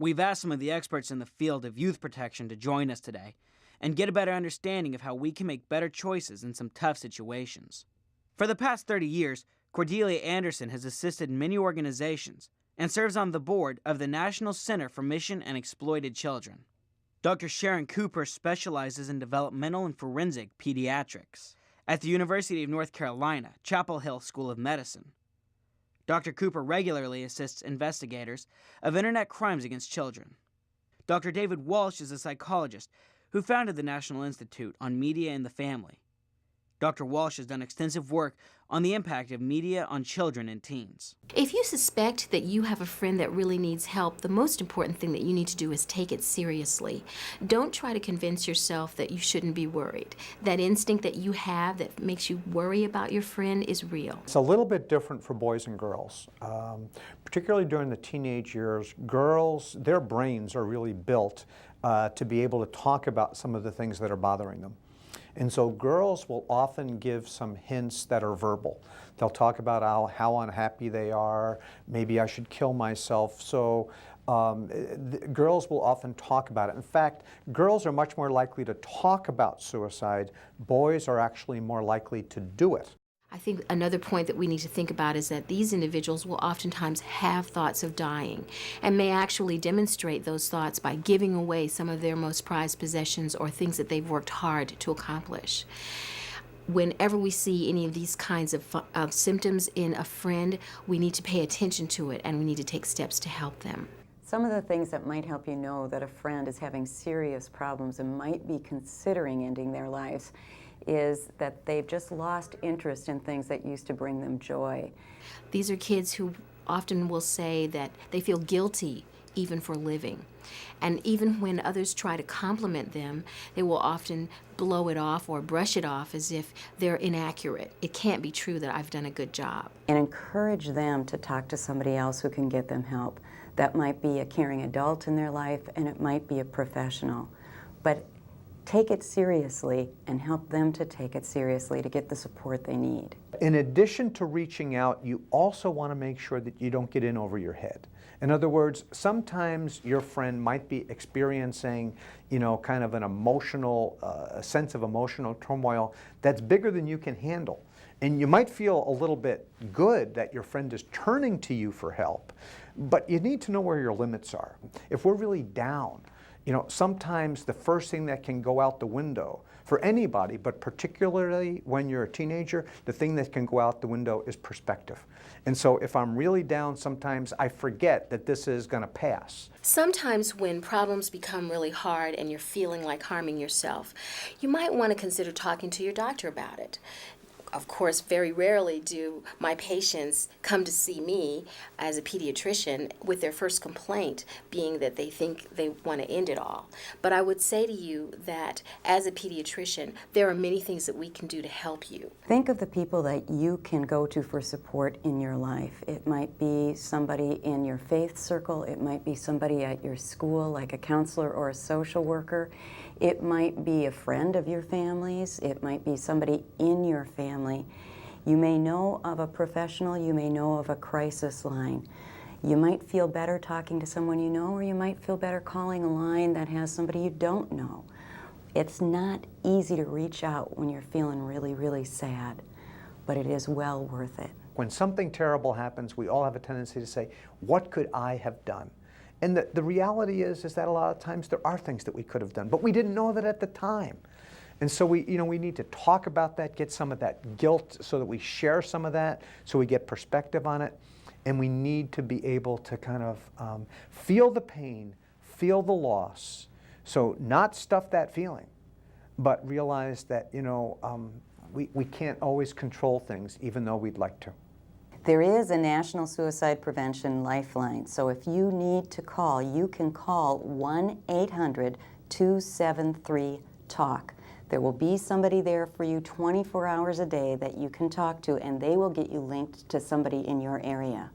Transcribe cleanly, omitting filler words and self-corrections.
We've asked some of the experts in the field of youth protection to join us today and get a better understanding of how we can make better choices in some tough situations. For the past 30 years, Cordelia Anderson has assisted many organizations and serves on the board of the National Center for Missing and Exploited Children. Dr. Sharon Cooper specializes in developmental and forensic pediatrics at the University of North Carolina, Chapel Hill School of Medicine. Dr. Cooper regularly assists investigators of internet crimes against children. Dr. David Walsh is a psychologist who founded the National Institute on Media and the Family. Dr. Walsh has done extensive work on the impact of media on children and teens. If you suspect that you have a friend that really needs help, the most important thing that you need to do is take it seriously. Don't try to convince yourself that you shouldn't be worried. That instinct that you have that makes you worry about your friend is real. It's a little bit different for boys and girls. Particularly during the teenage years, girls, their brains are really built to be able to talk about some of the things that are bothering them. And so girls will often give some hints that are verbal. They'll talk about how unhappy they are, maybe I should kill myself. So girls will often talk about it. In fact, girls are much more likely to talk about suicide. Boys are actually more likely to do it. I think another point that we need to think about is that these individuals will oftentimes have thoughts of dying and may actually demonstrate those thoughts by giving away some of their most prized possessions or things that they've worked hard to accomplish. Whenever we see any of these kinds of symptoms in a friend, we need to pay attention to it and we need to take steps to help them. Some of the things that might help you know that a friend is having serious problems and might be considering ending their lives is that they've just lost interest in things that used to bring them joy. These are kids who often will say that they feel guilty even for living. And even when others try to compliment them, they will often blow it off or brush it off as if they're inaccurate. It can't be true that I've done a good job. And encourage them to talk to somebody else who can get them help. That might be a caring adult in their life, and it might be a professional. But take it seriously and help them to take it seriously to get the support they need. In addition to reaching out, you also want to make sure that you don't get in over your head. In other words, sometimes your friend might be experiencing, kind of an emotional, a sense of emotional turmoil that's bigger than you can handle. And you might feel a little bit good that your friend is turning to you for help, but you need to know where your limits are. If we're really down, sometimes the first thing that can go out the window for anybody, but particularly when you're a teenager, the thing that can go out the window is perspective. And so if I'm really down, sometimes I forget that this is going to pass. Sometimes when problems become really hard and you're feeling like harming yourself, you might want to consider talking to your doctor about it. Of course, very rarely do my patients come to see me as a pediatrician with their first complaint being that they think they want to end it all. But I would say to you that as a pediatrician, there are many things that we can do to help you. Think of the people that you can go to for support in your life. It might be somebody in your faith circle. It might be somebody at your school, like a counselor or a social worker. It might be a friend of your family's. It might be somebody in your family. You may know of a professional. You may know of a crisis line. You might feel better talking to someone you know, or you might feel better calling a line that has somebody you don't know. It's not easy to reach out when you're feeling really, really sad, but it is well worth it. When something terrible happens, we all have a tendency to say, what could I have done? And the reality is that a lot of times there are things that we could have done, but we didn't know that at the time. And so we need to talk about that, get some of that guilt so that we share some of that, so we get perspective on it. And we need to be able to kind of feel the pain, feel the loss. So not stuff that feeling, but realize that, we can't always control things, even though we'd like to. There is a National Suicide Prevention Lifeline, so if you need to call, you can call 1-800-273-TALK. There will be somebody there for you 24 hours a day that you can talk to, and they will get you linked to somebody in your area.